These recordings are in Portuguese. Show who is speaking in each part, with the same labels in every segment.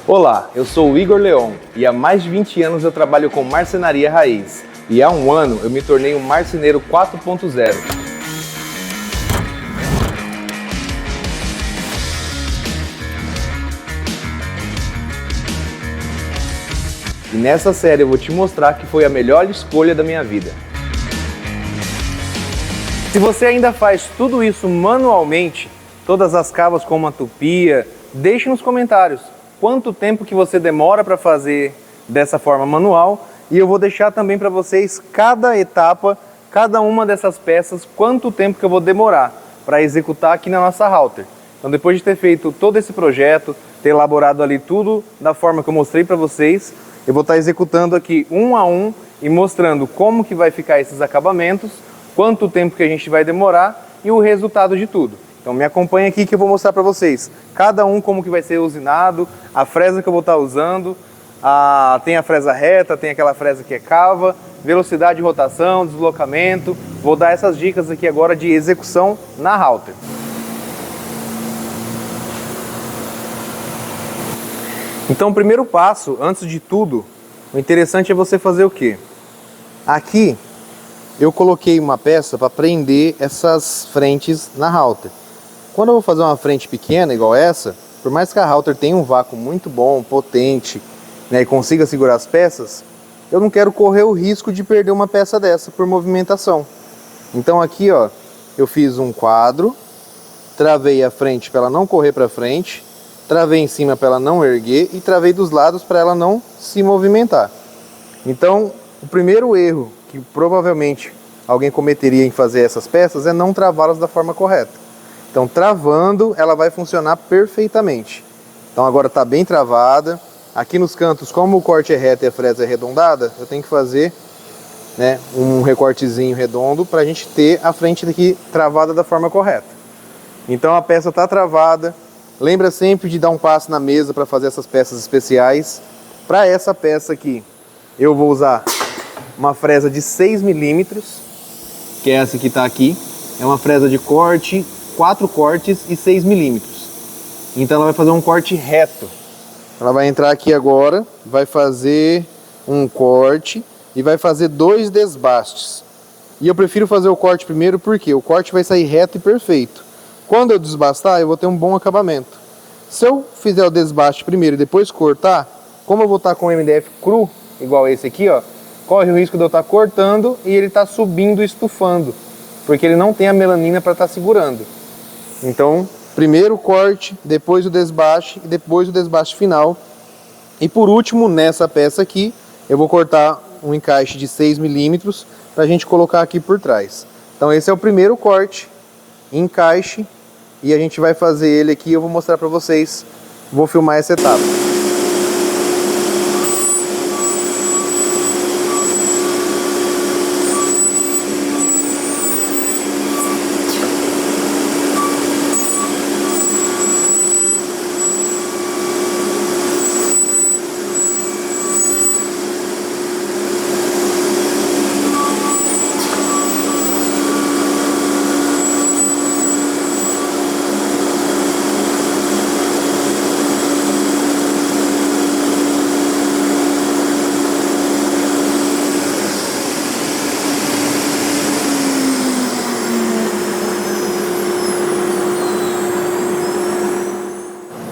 Speaker 1: Olá, eu sou o Igor Leon e há mais de 20 anos eu trabalho com marcenaria raiz. E há um ano eu me tornei um marceneiro 4.0. E nessa série eu vou te mostrar que foi a melhor escolha da minha vida. Se você ainda faz tudo isso manualmente, todas as cavas com uma tupia, deixe nos comentários quanto tempo que você demora para fazer dessa forma manual, e eu vou deixar também para vocês cada etapa, cada uma dessas peças, quanto tempo que eu vou demorar para executar aqui na nossa Halter. Então, depois de ter feito todo esse projeto, ter elaborado ali tudo da forma que eu mostrei para vocês, eu vou estar executando aqui um a um e mostrando como que vai ficar esses acabamentos, quanto tempo que a gente vai demorar e o resultado de tudo. Então me acompanha aqui que eu vou mostrar para vocês cada um como que vai ser usinado, a fresa que eu vou estar usando, tem a fresa reta, tem aquela fresa que é cava, velocidade de rotação, deslocamento. Vou dar essas dicas aqui agora de execução na Halter. Então o primeiro passo, antes de tudo, o interessante é você fazer o quê? Aqui eu coloquei uma peça para prender essas frentes na Halter. Quando eu vou fazer uma frente pequena, igual essa, por mais que a Halter tenha um vácuo muito bom, potente, né, e consiga segurar as peças, eu não quero correr o risco de perder uma peça dessa por movimentação. Então aqui, ó, eu fiz um quadro, travei a frente para ela não correr para frente, travei em cima para ela não erguer e travei dos lados para ela não se movimentar. Então, o primeiro erro que provavelmente alguém cometeria em fazer essas peças é não travá-las da forma correta. Então, travando, ela vai funcionar perfeitamente. Então, agora está bem travada. Aqui nos cantos, como o corte é reto e a fresa é arredondada, eu tenho que fazer, né, um recortezinho redondo para a gente ter a frente daqui travada da forma correta. Então, a peça está travada. Lembra sempre de dar um passo na mesa para fazer essas peças especiais. Para essa peça aqui, eu vou usar uma fresa de 6 milímetros, que é essa que está aqui. É uma fresa de corte, 4 cortes e 6 milímetros. Então ela vai fazer um corte reto. Ela vai entrar aqui agora, vai fazer um corte e vai fazer 2 desbastes. E eu prefiro fazer o corte primeiro porque o corte vai sair reto e perfeito. Quando eu desbastar, eu vou ter um bom acabamento. Se eu fizer o desbaste primeiro e depois cortar, como eu vou estar com o MDF cru, igual esse aqui, ó, corre o risco de eu estar cortando e ele estar subindo e estufando, porque ele não tem a melanina para estar segurando. Então, primeiro o corte, depois o desbaste e depois o desbaste final. E por último, nessa peça aqui, eu vou cortar um encaixe de 6 milímetros para a gente colocar aqui por trás. Então esse é o primeiro corte, encaixe, e a gente vai fazer ele aqui, eu vou mostrar para vocês, vou filmar essa etapa.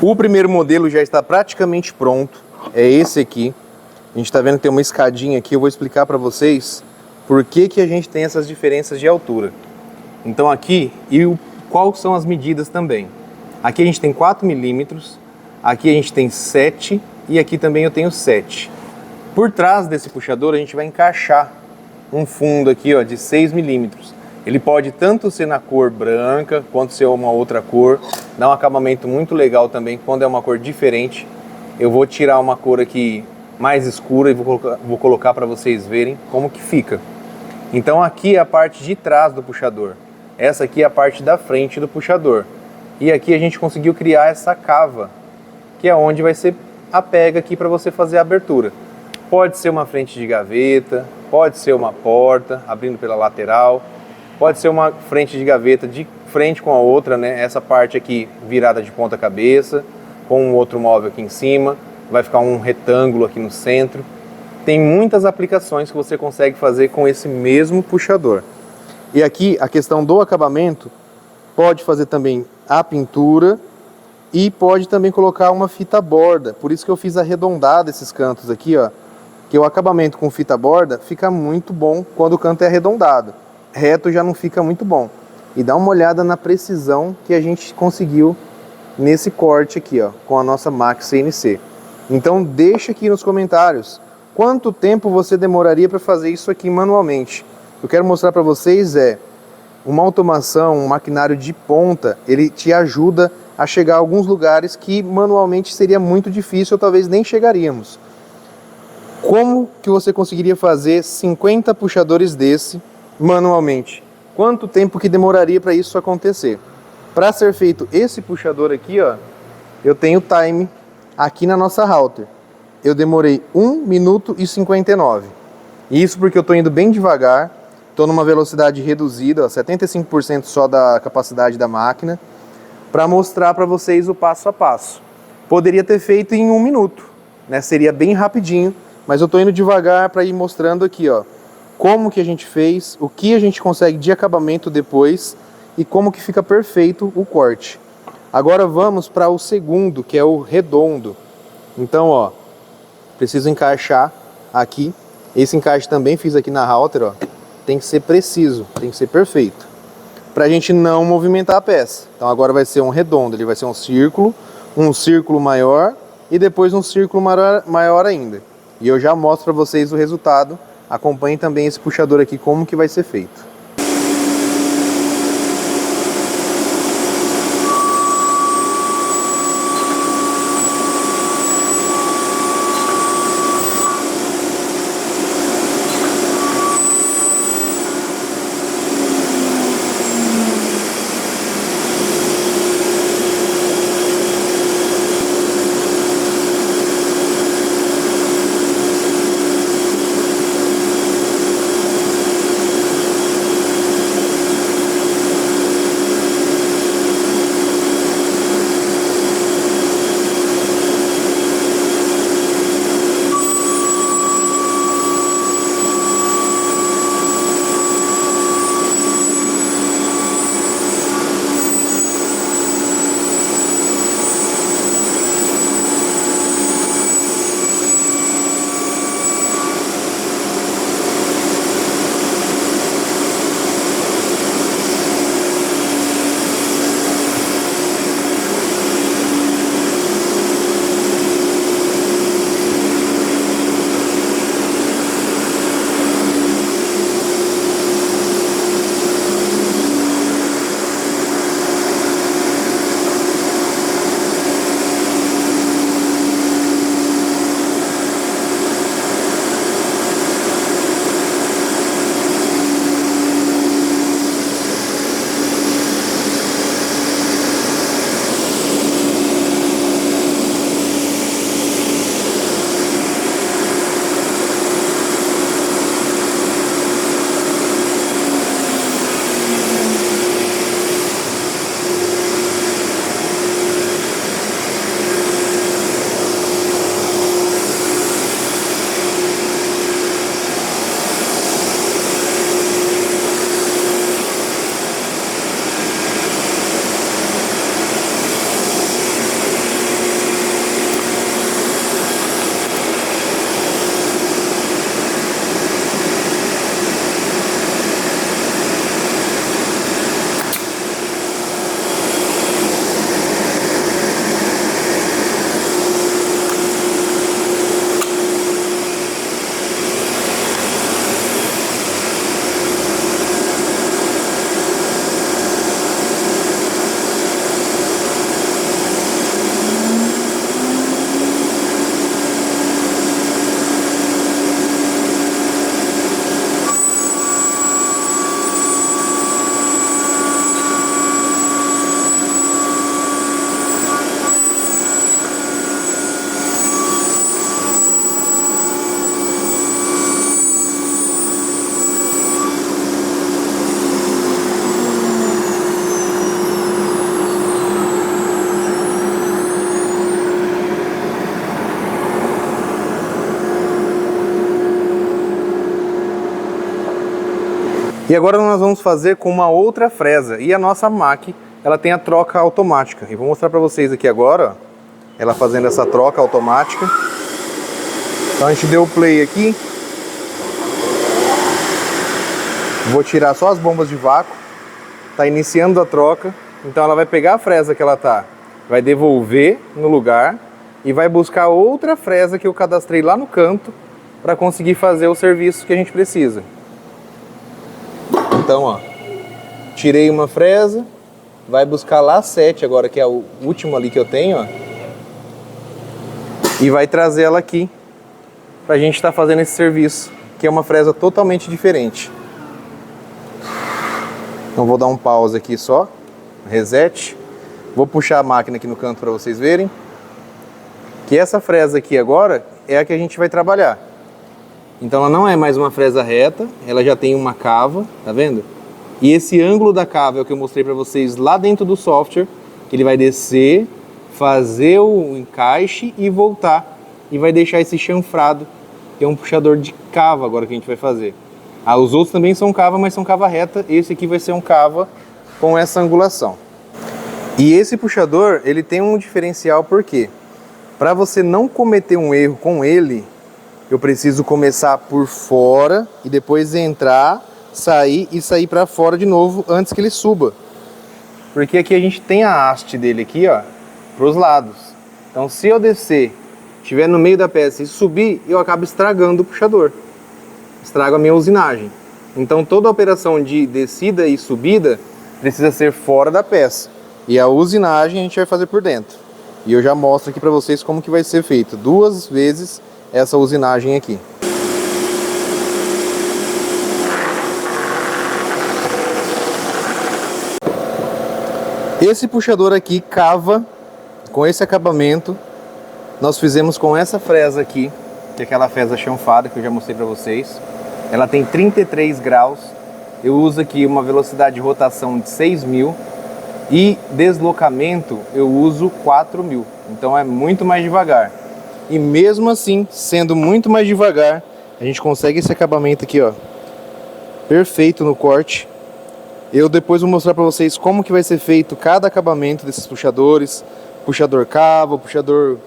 Speaker 1: O primeiro modelo já está praticamente pronto, é esse aqui. A gente está vendo que tem uma escadinha aqui, eu vou explicar para vocês por que a gente tem essas diferenças de altura. Então aqui, quais são as medidas também. Aqui a gente tem 4 milímetros, aqui a gente tem 7 e aqui também eu tenho 7. Por trás desse puxador a gente vai encaixar um fundo aqui, ó, de 6 milímetros. Ele pode tanto ser na cor branca, quanto ser uma outra cor. Dá um acabamento muito legal também, quando é uma cor diferente. Eu vou tirar uma cor aqui mais escura e vou colocar para vocês verem como que fica. Então aqui é a parte de trás do puxador. Essa aqui é a parte da frente do puxador. E aqui a gente conseguiu criar essa cava, que é onde vai ser a pega aqui para você fazer a abertura. Pode ser uma frente de gaveta, pode ser uma porta abrindo pela lateral. Pode ser uma frente de gaveta de frente com a outra, né? Essa parte aqui virada de ponta cabeça, com um outro móvel aqui em cima. vai ficar um retângulo aqui no centro. Tem muitas aplicações que você consegue fazer com esse mesmo puxador. E aqui a questão do acabamento, pode fazer também a pintura e pode também colocar uma fita borda. Por isso que eu fiz arredondado esses cantos aqui, ó. Que o acabamento com fita borda fica muito bom quando o canto é arredondado. Reto já não fica muito bom. E dá uma olhada na precisão que a gente conseguiu nesse corte aqui, ó, com a nossa Max CNC. Então deixa aqui nos comentários quanto tempo você demoraria para fazer isso aqui manualmente. Eu quero mostrar para vocês uma automação, um maquinário de ponta, ele te ajuda a chegar a alguns lugares que manualmente seria muito difícil ou talvez nem chegaríamos. Como que você conseguiria fazer 50 puxadores desse manualmente? Quanto tempo que demoraria para isso acontecer? Para ser feito esse puxador aqui, ó, eu tenho time aqui na nossa router. Eu demorei 1 minuto e 59. Isso porque eu estou indo bem devagar, estou numa velocidade reduzida, ó, 75% só da capacidade da máquina, para mostrar para vocês o passo a passo. Poderia ter feito em 1 minuto, né? Seria bem rapidinho, mas eu estou indo devagar para ir mostrando aqui, ó, como que a gente fez, o que a gente consegue de acabamento depois e como que fica perfeito o corte. Agora vamos para o segundo, que é o redondo. Então, ó, preciso encaixar aqui. Esse encaixe também fiz aqui na router, ó. Tem que ser preciso, tem que ser perfeito, para a gente não movimentar a peça. Então agora vai ser um redondo, ele vai ser um círculo maior e depois um círculo maior ainda. E eu já mostro para vocês o resultado. Acompanhem também esse puxador aqui, como que vai ser feito. E agora nós vamos fazer com uma outra fresa. E a nossa MAC, ela tem a troca automática. E vou mostrar para vocês aqui agora, ó, ela fazendo essa troca automática. Então a gente deu o play aqui. Vou tirar só as bombas de vácuo. Tá iniciando a troca. Então ela vai pegar a fresa que ela tá, vai devolver no lugar e vai buscar outra fresa que eu cadastrei lá no canto para conseguir fazer o serviço que a gente precisa. Então, ó, tirei uma fresa, vai buscar lá a 7 agora, que é o último ali que eu tenho, ó, e vai trazer ela aqui pra gente estar fazendo esse serviço, que é uma fresa totalmente diferente. Então vou dar um pause aqui só, reset, vou puxar a máquina aqui no canto para vocês verem, que essa fresa aqui agora é a que a gente vai trabalhar. Então ela não é mais uma fresa reta, ela já tem uma cava, tá vendo? E esse ângulo da cava é o que eu mostrei para vocês lá dentro do software, que ele vai descer, fazer o encaixe e voltar. E vai deixar esse chanfrado, que é um puxador de cava agora que a gente vai fazer. Ah, os outros também são cava, mas são cava reta. Esse aqui vai ser um cava com essa angulação. E esse puxador, ele tem um diferencial, por quê? Para você não cometer um erro com ele, eu preciso começar por fora e depois entrar, sair e sair para fora de novo antes que ele suba. Porque aqui a gente tem a haste dele aqui, ó, para os lados. Então se eu descer, estiver no meio da peça e subir, eu acabo estragando o puxador. Estrago a minha usinagem. Então toda a operação de descida e subida precisa ser fora da peça. E a usinagem a gente vai fazer por dentro. E eu já mostro aqui para vocês como que vai ser feito. 2 vezes essa usinagem aqui. Esse puxador aqui cava com esse acabamento. Nós fizemos com essa fresa aqui, que é aquela fresa chanfada que eu já mostrei para vocês. Ela tem 33 graus. Eu uso aqui uma velocidade de rotação de 6.000 e deslocamento eu uso 4.000. Então é muito mais devagar. E mesmo assim, sendo muito mais devagar, a gente consegue esse acabamento aqui, ó, perfeito no corte. Eu depois vou mostrar para vocês como que vai ser feito cada acabamento desses puxadores. Puxador cava, puxador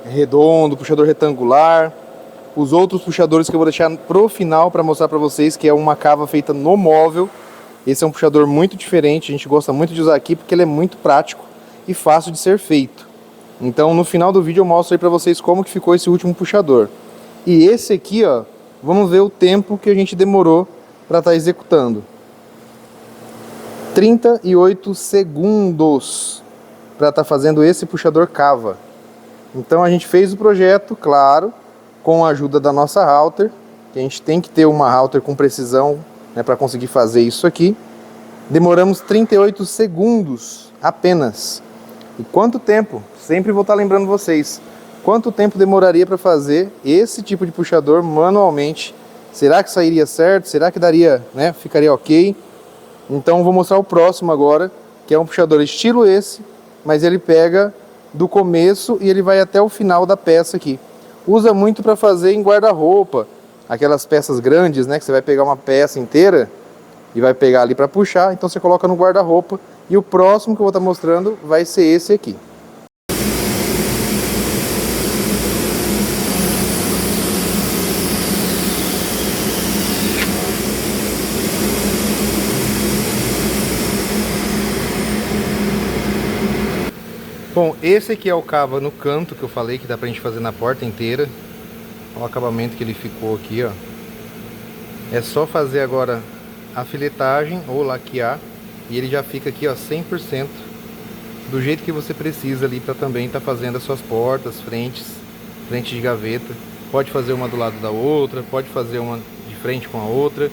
Speaker 1: redondo, puxador retangular. Os outros puxadores que eu vou deixar pro final para mostrar para vocês, que é uma cava feita no móvel. Esse é um puxador muito diferente, a gente gosta muito de usar aqui porque ele é muito prático e fácil de ser feito. Então no final do vídeo eu mostro aí para vocês como que ficou esse último puxador. E esse aqui, ó, vamos ver o tempo que a gente demorou para estar executando. 38 segundos para estar fazendo esse puxador cava. Então a gente fez o projeto, claro, com a ajuda da nossa router, que a gente tem que ter uma router com precisão, né, para conseguir fazer isso aqui. Demoramos 38 segundos apenas. E quanto tempo? Sempre vou estar lembrando vocês. Quanto tempo demoraria para fazer esse tipo de puxador manualmente? Será que sairia certo? Será que daria, né, ficaria ok? Então vou mostrar o próximo agora, que é um puxador estilo esse, mas ele pega do começo e ele vai até o final da peça aqui. Usa muito para fazer em guarda-roupa, aquelas peças grandes, né, que você vai pegar uma peça inteira e vai pegar ali para puxar, então você coloca no guarda-roupa. E o próximo que eu vou estar mostrando vai ser esse aqui. Bom, esse aqui é o cava no canto que eu falei que dá pra gente fazer na porta inteira. Olha o acabamento que ele ficou aqui, ó. É só fazer agora a filetagem ou laquear e ele já fica aqui, ó, 100% do jeito que você precisa ali para também estar fazendo as suas portas, frente de gaveta. Pode fazer uma do lado da outra, pode fazer uma de frente com a outra,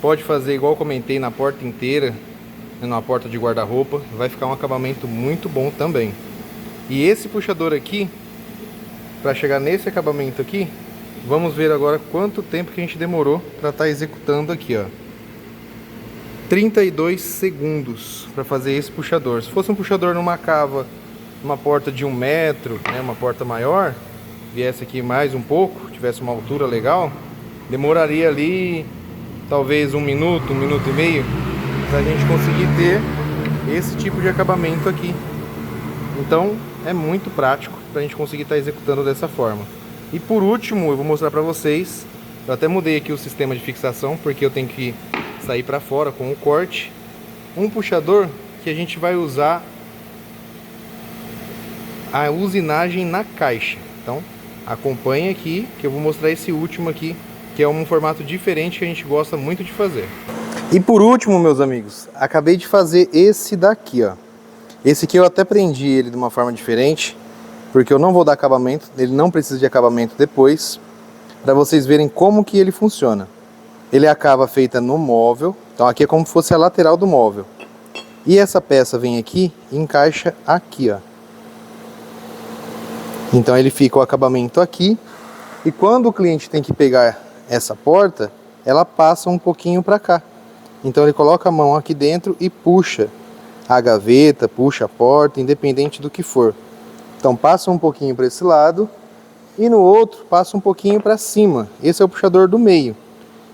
Speaker 1: pode fazer igual eu comentei na porta inteira, na porta de guarda-roupa, vai ficar um acabamento muito bom também. E esse puxador aqui, para chegar nesse acabamento aqui, vamos ver agora quanto tempo que a gente demorou para estar executando aqui, ó. 32 segundos para fazer esse puxador. Se fosse um puxador numa cava, uma porta de 1 metro, né, uma porta maior, viesse aqui mais um pouco, tivesse uma altura legal, demoraria ali talvez 1 minuto, 1 minuto e meio, para a gente conseguir ter esse tipo de acabamento aqui. Então é muito prático para a gente conseguir estar executando dessa forma. E por último, eu vou mostrar para vocês, eu até mudei aqui o sistema de fixação, porque eu tenho que sair para fora com o corte. Um puxador que a gente vai usar a usinagem na caixa. Então acompanhe aqui que eu vou mostrar esse último aqui, que é um formato diferente que a gente gosta muito de fazer. E por último, meus amigos, acabei de fazer esse daqui, ó. Esse aqui eu até prendi ele de uma forma diferente, porque eu não vou dar acabamento, ele não precisa de acabamento depois, para vocês verem como que ele funciona. Ele é a cava feita no móvel, então aqui é como se fosse a lateral do móvel. E essa peça vem aqui e encaixa aqui, ó. Então ele fica o acabamento aqui, e quando o cliente tem que pegar essa porta, ela passa um pouquinho para cá. Então ele coloca a mão aqui dentro e puxa a gaveta, puxa a porta, independente do que for. Então passa um pouquinho para esse lado e no outro passa um pouquinho para cima. Esse é o puxador do meio.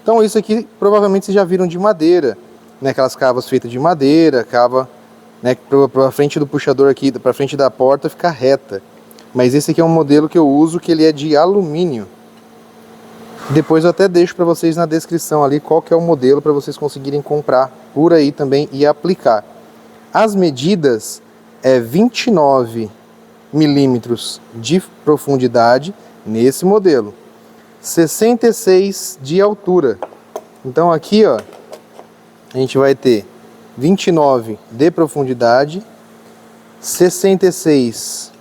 Speaker 1: Então isso aqui provavelmente vocês já viram de madeira, né? Aquelas cavas feitas de madeira, cava, né, para frente do puxador aqui, para frente da porta ficar reta. Mas esse aqui é um modelo que eu uso, que ele é de alumínio. Depois eu até deixo para vocês na descrição ali qual que é o modelo para vocês conseguirem comprar por aí também e aplicar. As medidas é 29 milímetros de profundidade nesse modelo, 66 de altura. Então aqui, ó, a gente vai ter 29 de profundidade, 66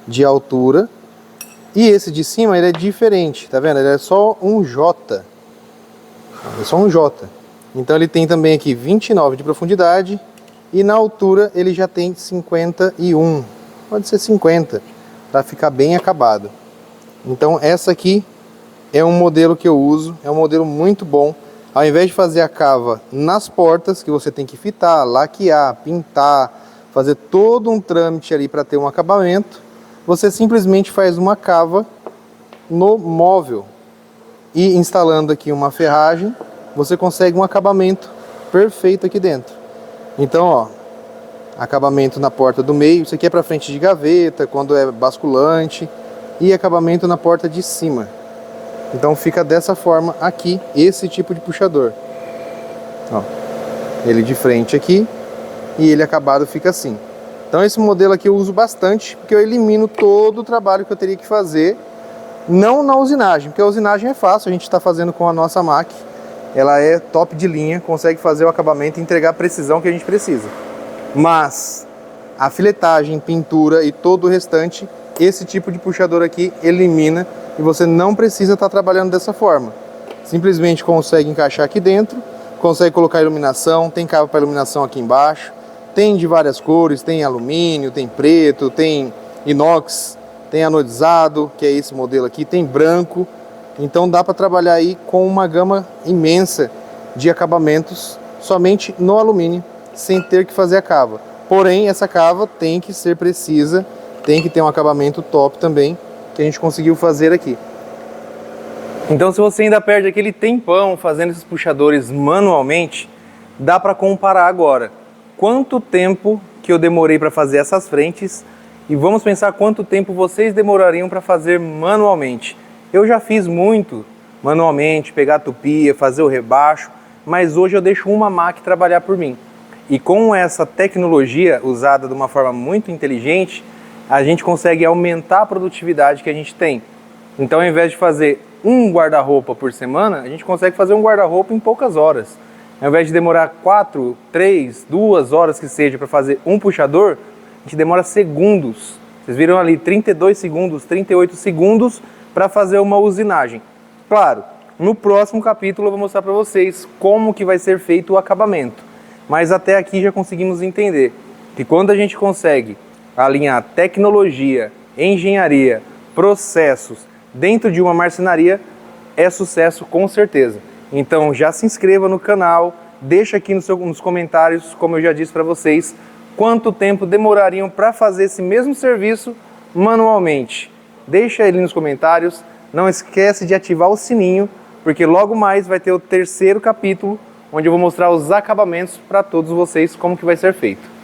Speaker 1: de altura, e esse de cima ele é diferente, tá vendo? Ele é só um J. É só um J. Então ele tem também aqui 29 de profundidade e na altura ele já tem 51. Pode ser 50, para ficar bem acabado. Então essa aqui é um modelo que eu uso, é um modelo muito bom. Ao invés de fazer a cava nas portas, que você tem que fitar, laquear, pintar, fazer todo um trâmite ali para ter um acabamento, você simplesmente faz uma cava no móvel e instalando aqui uma ferragem, você consegue um acabamento perfeito aqui dentro. Então, ó, acabamento na porta do meio, isso aqui é para frente de gaveta, quando é basculante, e acabamento na porta de cima. Então fica dessa forma aqui, esse tipo de puxador. Ó, ele de frente aqui e ele acabado fica assim. Então esse modelo aqui eu uso bastante, porque eu elimino todo o trabalho que eu teria que fazer, não na usinagem, porque a usinagem é fácil, a gente está fazendo com a nossa máquina, ela é top de linha, consegue fazer o acabamento e entregar a precisão que a gente precisa. Mas a filetagem, pintura e todo o restante, esse tipo de puxador aqui elimina e você não precisa estar trabalhando dessa forma. Simplesmente consegue encaixar aqui dentro, consegue colocar iluminação, tem cabo para iluminação aqui embaixo, tem de várias cores, tem alumínio, tem preto, tem inox, tem anodizado, que é esse modelo aqui, tem branco. Então dá para trabalhar aí com uma gama imensa de acabamentos somente no alumínio, sem ter que fazer a cava. Porém, essa cava tem que ser precisa, tem que ter um acabamento top também, que a gente conseguiu fazer aqui. Então se você ainda perde aquele tempão fazendo esses puxadores manualmente, dá para comparar agora. Quanto tempo que eu demorei para fazer essas frentes e vamos pensar quanto tempo vocês demorariam para fazer manualmente. Eu já fiz muito manualmente, pegar a tupia, fazer o rebaixo, mas hoje eu deixo uma máquina trabalhar por mim. E com essa tecnologia usada de uma forma muito inteligente, a gente consegue aumentar a produtividade que a gente tem. Então ao invés de fazer um guarda-roupa por semana, a gente consegue fazer um guarda-roupa em poucas horas. Ao invés de demorar 4, 3, 2 horas que seja para fazer um puxador, a gente demora segundos. Vocês viram ali 32 segundos, 38 segundos para fazer uma usinagem. Claro, no próximo capítulo eu vou mostrar para vocês como que vai ser feito o acabamento. Mas até aqui já conseguimos entender que quando a gente consegue alinhar tecnologia, engenharia, processos dentro de uma marcenaria, é sucesso com certeza. Então já se inscreva no canal, deixa aqui nos comentários, como eu já disse para vocês, quanto tempo demorariam para fazer esse mesmo serviço manualmente. Deixa ele nos comentários, não esquece de ativar o sininho porque logo mais vai ter o terceiro capítulo, onde eu vou mostrar os acabamentos para todos vocês, como que vai ser feito.